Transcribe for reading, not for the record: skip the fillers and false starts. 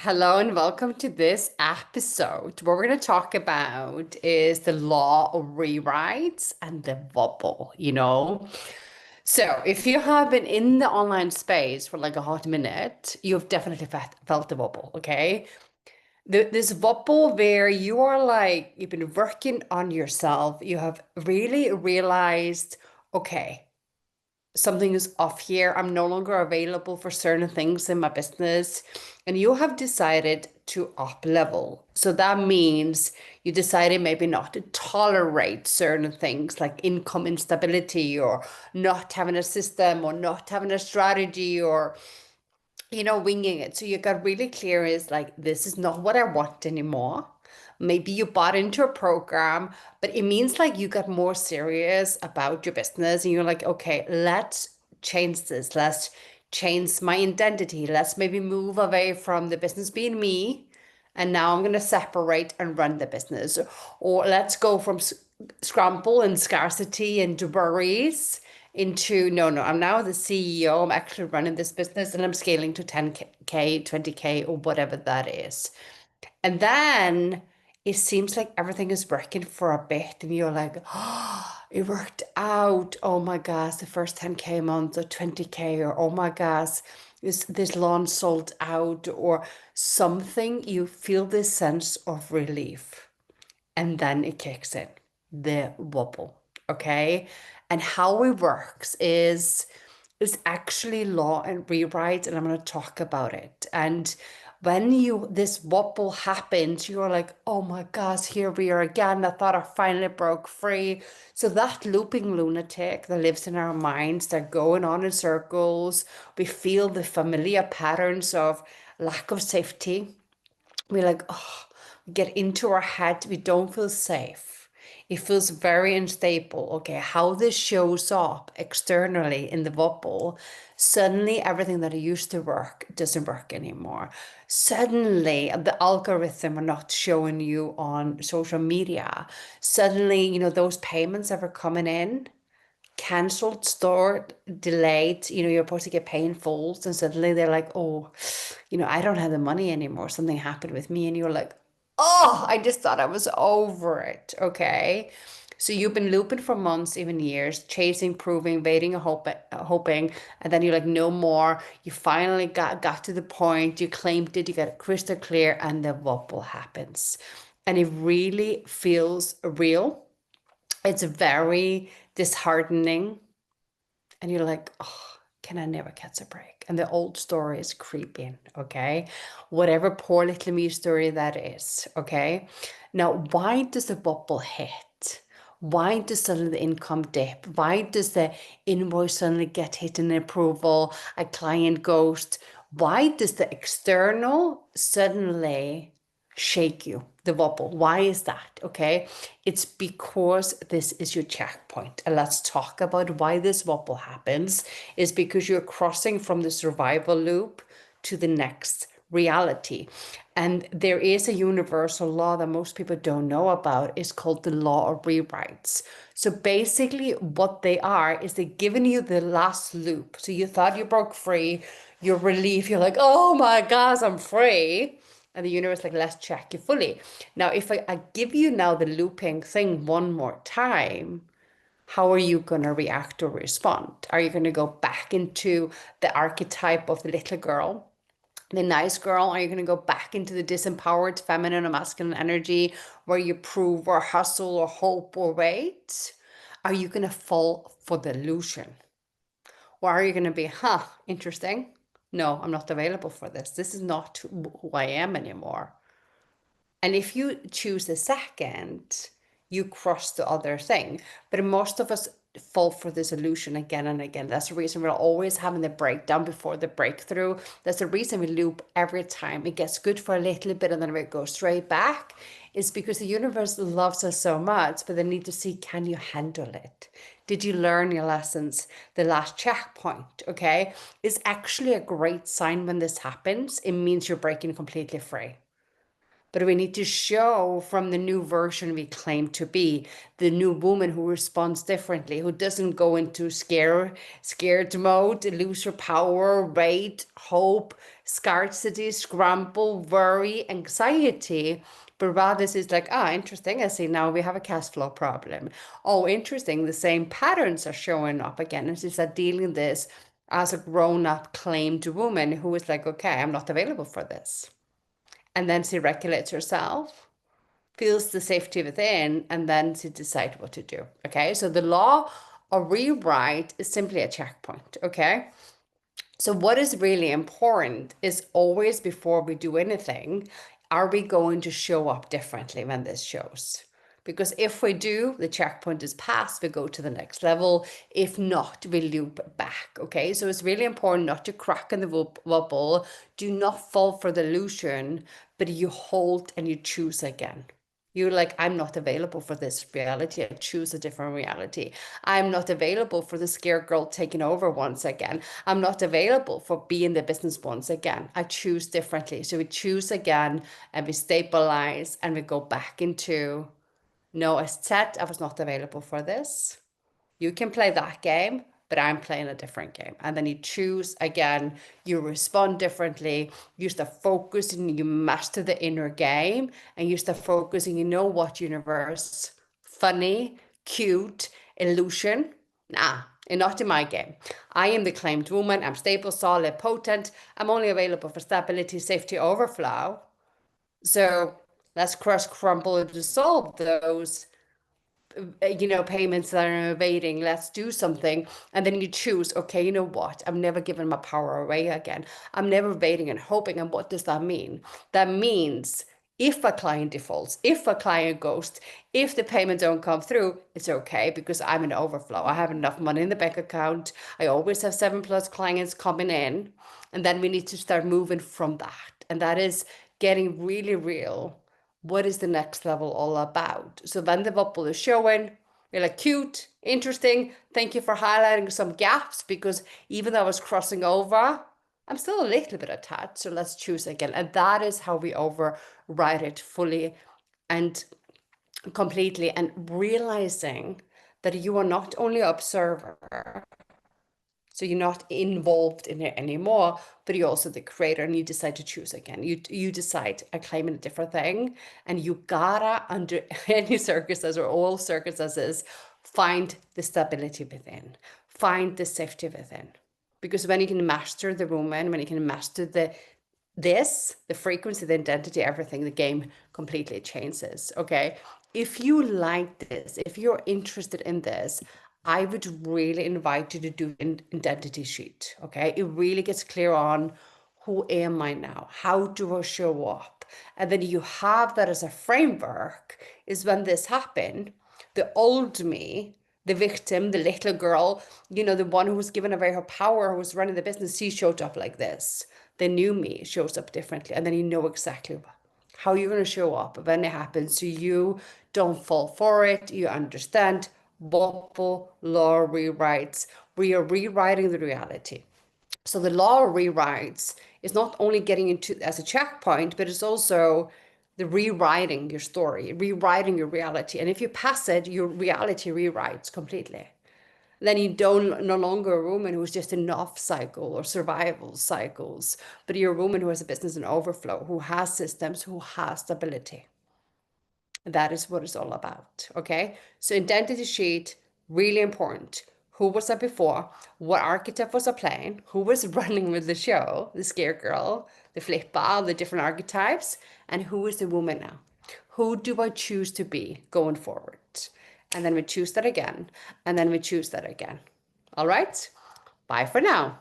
Hello and welcome to this episode. What we're going to talk about is the law of rewrites and the wobble. So, if you have been in the online space for like a hot minute, you've definitely felt the wobble, okay? This wobble where you are like, you've been working on yourself, you have really realized, okay, something is off here. I'm no longer available for certain things in my business. And you have decided to up level. So that means you decided maybe not to tolerate certain things like income instability or not having a system or not having a strategy or winging it. So you got really clear is like, this is not what I want anymore. Maybe you bought into a program, but it means like you got more serious about your business and you're like, okay, let's change this. Let's change my identity. Let's maybe move away from the business being me. And now I'm going to separate and run the business. Or let's go from scramble and scarcity and worries into no, I'm now the CEO. I'm actually running this business and I'm scaling to 10K, 20K, or whatever that is. And then it seems like everything is working for a bit, and you're like, oh, it worked out. Oh my gosh, the first 10K month or 20K, or oh my gosh, this launch sold out, or something. You feel this sense of relief. And then it kicks in the wobble. Okay. And how it works is actually law and rewrite, and I'm going to talk about it. And when this wobble happens, you're like, oh my gosh, here we are again. I thought I finally broke free. So that looping lunatic that lives in our minds, they're going on in circles. We feel the familiar patterns of lack of safety. We're like, oh, we get into our head, we don't feel safe. It feels very unstable. Okay, how this shows up externally in the wobble, suddenly everything that used to work doesn't work anymore. Suddenly, the algorithm are not showing you on social media. Suddenly, those payments that were coming in, cancelled, stored, delayed. You're supposed to get paid in full, and suddenly they're like, oh, I don't have the money anymore. Something happened with me. And you're like, oh, I just thought I was over it. Okay. So you've been looping for months, even years, chasing, proving, waiting, hoping, and then you're like, no more. You finally got to the point, you claimed it, you got it crystal clear, and the wobble happens. And it really feels real. It's very disheartening. And you're like, oh, can I never catch a break? And the old story is creeping, okay? Whatever poor little me story that is, okay? Now, why does the bubble hit? Why does suddenly the income dip? Why does the invoice suddenly get hit in approval? A client ghost? Why does the external suddenly shake you, the wobble? Why is that? Okay. It's because this is your checkpoint. And let's talk about why this wobble happens is because you're crossing from the survival loop to the next reality. And there is a universal law that most people don't know about. It's called the law of rewrites. So basically, what they are is they're giving you the last loop. So you thought you broke free, you're relieved, you're like, oh my gosh, I'm free. And the universe like, let's check you fully. Now, if I give you now the looping thing one more time, how are you going to react or respond? Are you going to go back into the archetype of the little girl, the nice girl? Are you going to go back into the disempowered feminine or masculine energy where you prove or hustle or hope or wait? Are you going to fall for the illusion? Or are you going to be, interesting? No, I'm not available for this. This is not who I am anymore. And if you choose the second, you cross the other thing. But most of us fall for this illusion again and again. That's the reason we're always having the breakdown before the breakthrough. That's the reason we loop every time. It gets good for a little bit and then we go straight back. It's because the universe loves us so much, but they need to see, can you handle it? Did you learn your lessons? The last checkpoint, okay, is actually a great sign when this happens. It means you're breaking completely free. But we need to show from the new version we claim to be, the new woman who responds differently, who doesn't go into scared mode, lose her power, wait, hope, scarcity, scramble, worry, anxiety, but rather it's like, ah, interesting. I see now we have a cash flow problem. Oh, interesting. The same patterns are showing up again. And she's dealing this as a grown-up claimed woman who is like, okay, I'm not available for this. And then she regulates herself, feels the safety within, and then she decides what to do. Okay. So the law of rewrite is simply a checkpoint. Okay. So what is really important is always before we do anything, are we going to show up differently when this shows? Because if we do, the checkpoint is passed, we go to the next level. If not, we loop back. Okay, so it's really important not to crack in the wobble. Do not fall for the illusion, but you hold and you choose again. You're like, I'm not available for this reality. I choose a different reality. I'm not available for the scared girl taking over once again. I'm not available for being the business once again. I choose differently. So we choose again and we stabilize and we go back into, no, I said I was not available for this. You can play that game, but I'm playing a different game. And then you choose again, you respond differently, you start focusing, you master the inner game, and you start focusing, you know what, universe? Funny, cute, illusion? Nah, and not in my game. I am the claimed woman, I'm stable, solid, potent, I'm only available for stability, safety, overflow. So let's crush, crumble, and dissolve those payments that are evading. Let's do something. And then you choose, okay, you know what? I'm never giving my power away again. I'm never evading and hoping. And what does that mean? That means if a client defaults, if a client ghosts, if the payments don't come through, it's okay because I'm in overflow. I have enough money in the bank account. I always have 7+ clients coming in. And then we need to start moving from that. And that is getting really real. What is the next level all about? So when the Wobble is showing, you're like, cute, interesting. Thank you for highlighting some gaps because even though I was crossing over, I'm still a little bit attached. So let's choose again. And that is how we override it fully and completely, and realizing that you are not only an observer, so you're not involved in it anymore, but you're also the creator and you decide to choose again. You decide I'm claiming a different thing, and you gotta, under any circumstances or all circumstances, find the stability within, find the safety within. Because when you can master the woman, when you can master the frequency, the identity, everything, the game completely changes. Okay. If you like this, if you're interested in this, I would really invite you to do an identity sheet. Okay. It really gets clear on who am I now? How do I show up? And then you have that as a framework is when this happened, the old me, the victim, the little girl, the one who was given away her power, who was running the business, she showed up like this. The new me shows up differently. And then you know exactly how you're going to show up when it happens. So you don't fall for it. You understand. Wobble, law rewrites. We are rewriting the reality. So the law rewrites is not only getting into as a checkpoint, but it's also the rewriting your story, rewriting your reality. And if you pass it, your reality rewrites completely. Then you don't no longer a woman who's just in off cycle or survival cycles, but you're a woman who has a business in overflow, who has systems, who has stability. That is what it's all about. Okay. So identity sheet, really important. Who was I before? What archetype was I playing? Who was running with the show? The scare girl, the flipper, the different archetypes, and who is the woman now? Who do I choose to be going forward? And then we choose that again, and then we choose that again. All right. Bye for now.